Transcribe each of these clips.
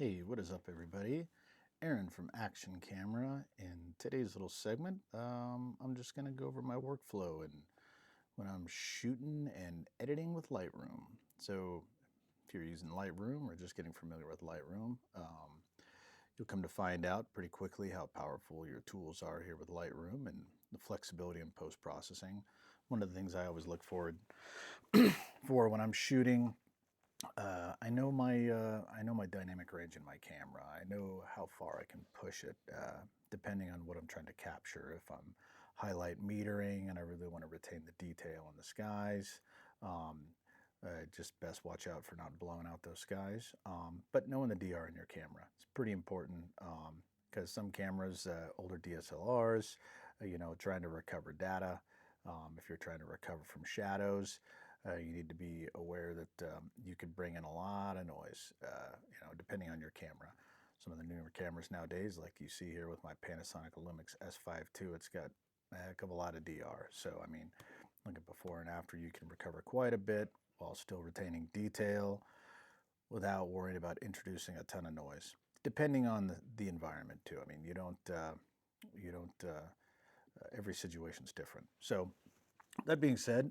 Hey, what is up, everybody? Aaron from Action Camera. In today's little segment, I'm just going to go over my workflow and when I'm shooting and editing with Lightroom. So, if you're using Lightroom or just getting familiar with Lightroom, you'll come to find out pretty quickly how powerful your tools are here with Lightroom and the flexibility in post-processing. One of the things I always look forward for when I'm shooting. I know my dynamic range in my camera. I know how far I can push it, depending on what I'm trying to capture. If I'm highlight metering and I really want to retain the detail in the skies, um, just best watch out for not blowing out those skies. But knowing the DR in your camera is pretty important because some cameras, older DSLRs, trying to recover data. If you're trying to recover from shadows, you need to be aware that you could bring in a lot of noise, depending on your camera. Some of the newer cameras nowadays, like you see here with my Panasonic Lumix S5 II, it's got a heck of a lot of DR. So, I mean, look at before and after, you can recover quite a bit while still retaining detail without worrying about introducing a ton of noise, depending on the environment too. I mean, you don't, every situation's different. So, that being said,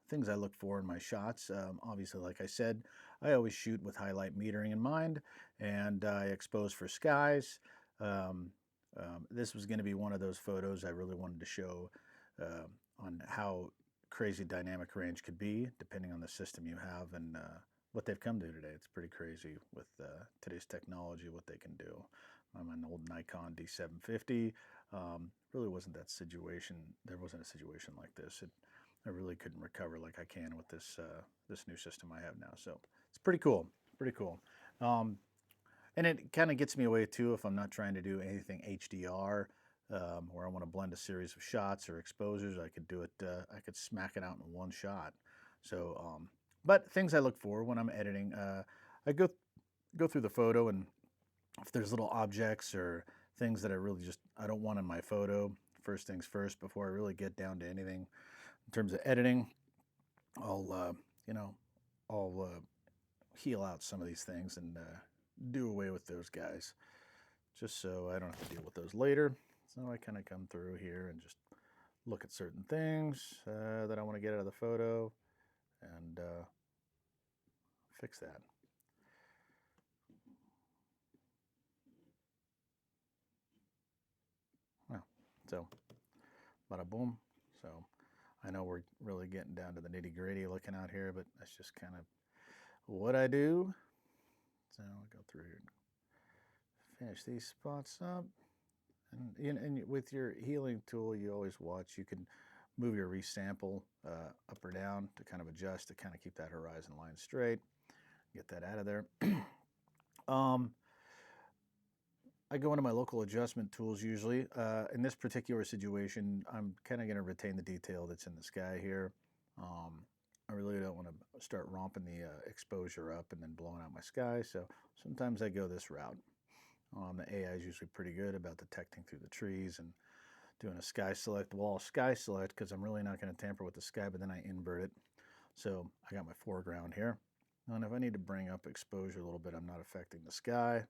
things I look for in my shots, obviously, like I said, I always shoot with highlight metering in mind, and I expose for skies. This was going to be one of those photos I really wanted to show on how crazy dynamic range could be, depending on the system you have and what they've come to today. It's pretty crazy with today's technology, what they can do. I'm an old Nikon D750. Really wasn't that situation. There wasn't a situation like this. I really couldn't recover like I can with this new system I have now. So it's pretty cool. Pretty cool. And it kind of gets me away too if I'm not trying to do anything HDR, where I want to blend a series of shots or exposures. I could do it. I could smack it out in one shot. So, but things I look for when I'm editing, I go through the photo, and if there's little objects or things that I don't want in my photo, first things first, before I really get down to anything in terms of editing, I'll I'll heal out some of these things and do away with those guys, just so I don't have to deal with those later. So I kind of come through here and just look at certain things that I want to get out of the photo and fix that. Well, so bada boom. So I know we're really getting down to the nitty gritty looking out here, but that's just kind of what I do. So I'll go through here and finish these spots up. And with your healing tool, you always watch. You can move your resample up or down to kind of adjust to kind of keep that horizon line straight. Get that out of there. I go into my local adjustment tools usually. In this particular situation, I'm kind of going to retain the detail that's in the sky here. I really don't want to start romping the exposure up and then blowing out my sky, so sometimes I go this route. The AI is usually pretty good about detecting through the trees and doing a sky select. Well, I'll sky select because I'm really not going to tamper with the sky, but then I invert it. So I got my foreground here. And if I need to bring up exposure a little bit, I'm not affecting the sky.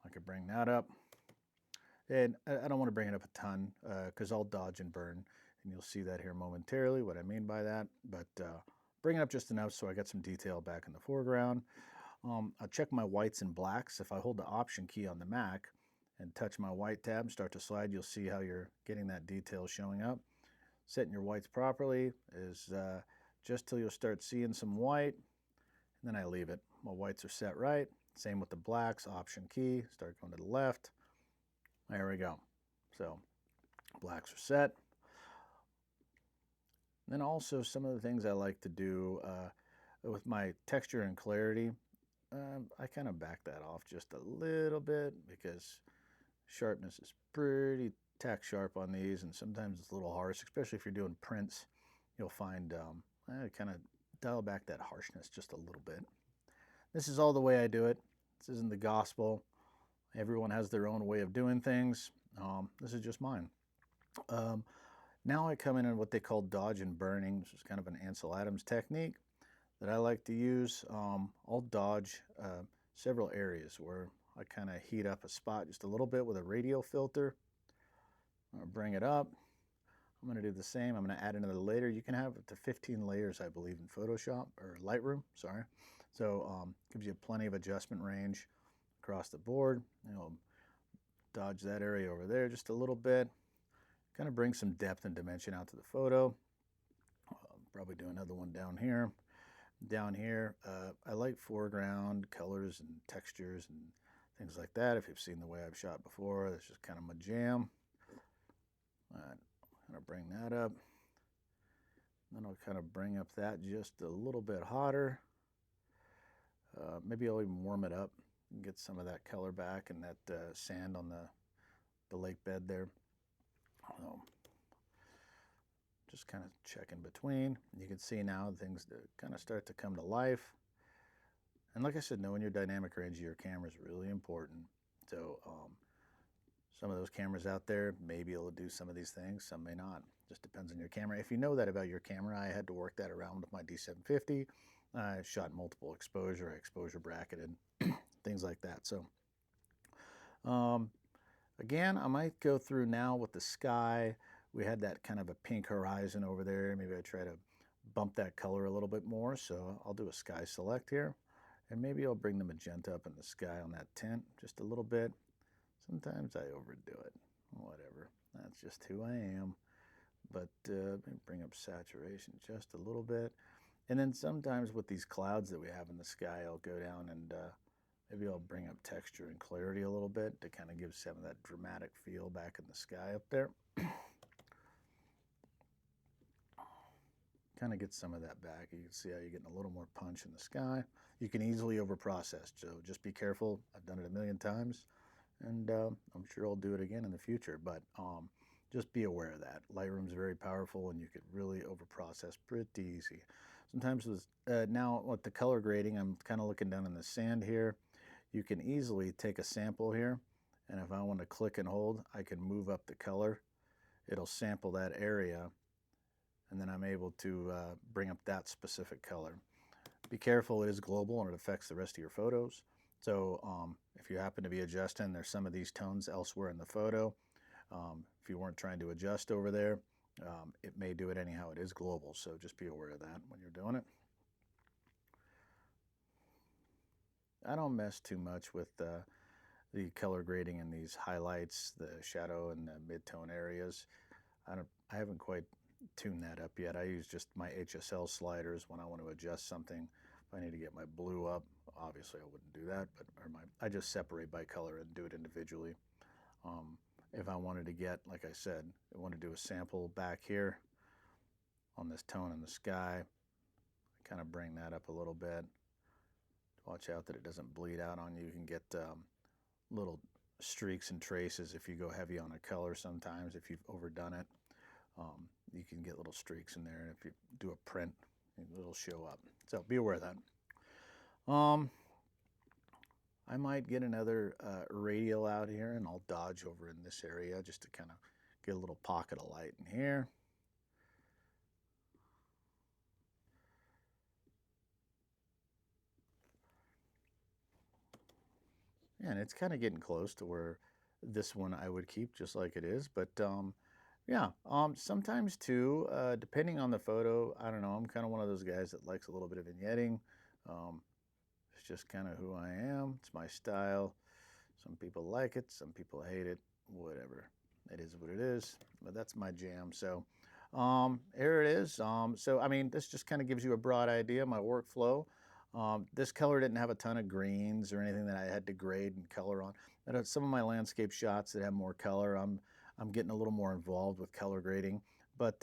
I could bring that up. And I don't want to bring it up a ton because I'll dodge and burn. And you'll see that here momentarily, what I mean by that. But bring it up just enough so I got some detail back in the foreground. I'll check my whites and blacks. If I hold the Option key on the Mac and touch my white tab and start to slide, you'll see how you're getting that detail showing up. Setting your whites properly is just till you'll start seeing some white, and then I leave it. My whites are set right. Same with the blacks, Option key, start going to the left. There we go. So blacks are set. Then also some of the things I like to do with my texture and clarity, I kind of back that off just a little bit because sharpness is pretty tack sharp on these, and sometimes it's a little harsh, especially if you're doing prints. You'll find I kind of dial back that harshness just a little bit. This is all the way I do it. This isn't the gospel. Everyone has their own way of doing things. This is just mine. Now I come in what they call dodge and burning, which is kind of an Ansel Adams technique that I like to use. I'll dodge several areas where I kind of heat up a spot just a little bit with a radial filter. I'll bring it up. I'm going to do the same. I'm going to add another layer. You can have up to 15 layers, I believe, in Photoshop or Lightroom. Sorry. So gives you plenty of adjustment range across the board. Dodge that area over there just a little bit. Kind of bring some depth and dimension out to the photo. Probably do another one down here. Down here, I like foreground colors and textures and things like that. If you've seen the way I've shot before, that's just kind of my jam. I'm going to bring that up. Then I'll kind of bring up that just a little bit hotter. Maybe I'll even warm it up and get some of that color back and that sand on the lake bed there. Just kind of check in between. You can see now things that kind of start to come to life. And like I said, knowing your dynamic range of your camera is really important. So some of those cameras out there may be able to do some of these things, some may not. Just depends on your camera. If you know that about your camera, I had to work that around with my D750. I shot multiple exposure, I exposure bracketed, things like that. So again, I might go through now with the sky. We had that kind of a pink horizon over there. Maybe I try to bump that color a little bit more. So I'll do a sky select here. And maybe I'll bring the magenta up in the sky on that tint just a little bit. Sometimes I overdo it. Whatever. That's just who I am. But bring up saturation just a little bit. And then sometimes with these clouds that we have in the sky, I'll go down and maybe I'll bring up texture and clarity a little bit to kind of give some of that dramatic feel back in the sky up there. Kind of get some of that back. You can see how you're getting a little more punch in the sky. You can easily overprocess, so just be careful. I've done it a million times, and I'm sure I'll do it again in the future, but just be aware of that. Lightroom's very powerful, and you could really overprocess pretty easy. Sometimes with, now with the color grading, I'm kind of looking down in the sand here. You can easily take a sample here, and if I want to click and hold, I can move up the color. It'll sample that area, and then I'm able to bring up that specific color. Be careful, it is global and it affects the rest of your photos. So if you happen to be adjusting, there's some of these tones elsewhere in the photo. If you weren't trying to adjust over there, it may do it anyhow. It is global, so just be aware of that when you're doing it. I don't mess too much with the color grading in these highlights, the shadow and the mid-tone areas. I haven't quite tune that up yet. I use just my HSL sliders when I want to adjust something. If I need to get my blue up, obviously I wouldn't do that, but I just separate by color and do it individually. If I wanted to get, like I said, I want to do a sample back here on this tone in the sky, kind of bring that up a little bit. Watch out that it doesn't bleed out on you. You can get little streaks and traces if you go heavy on a color sometimes, if you've overdone it. You can get little streaks in there, and if you do a print, it'll show up. So be aware of that. I might get another radial out here, and I'll dodge over in this area just to kind of get a little pocket of light in here. And it's kind of getting close to where this one I would keep just like it is, but yeah, sometimes too, depending on the photo, I don't know, I'm kind of one of those guys that likes a little bit of vignetting. It's just kind of who I am. It's my style. Some people like it, some people hate it, whatever. It is what it is, but that's my jam. So here it is. So, I mean, this just kind of gives you a broad idea, my workflow. This color didn't have a ton of greens or anything that I had to grade and color on. Some of my landscape shots that have more color, I'm getting a little more involved with color grading, but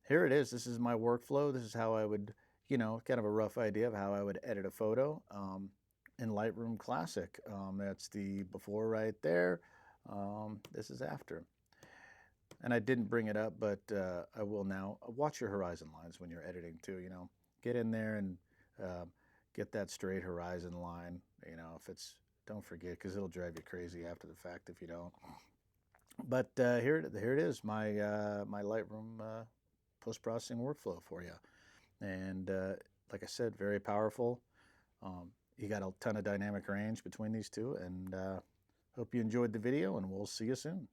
here it is. This is my workflow. This is how I would, kind of a rough idea of how I would edit a photo in Lightroom Classic. That's the before right there. This is after. And I didn't bring it up, but I will now. Watch your horizon lines when you're editing too, Get in there and get that straight horizon line, if it's, don't forget, because it'll drive you crazy after the fact if you don't. But here it is, my my Lightroom post-processing workflow for you. And like I said, very powerful. You got a ton of dynamic range between these two, and hope you enjoyed the video, and we'll see you soon.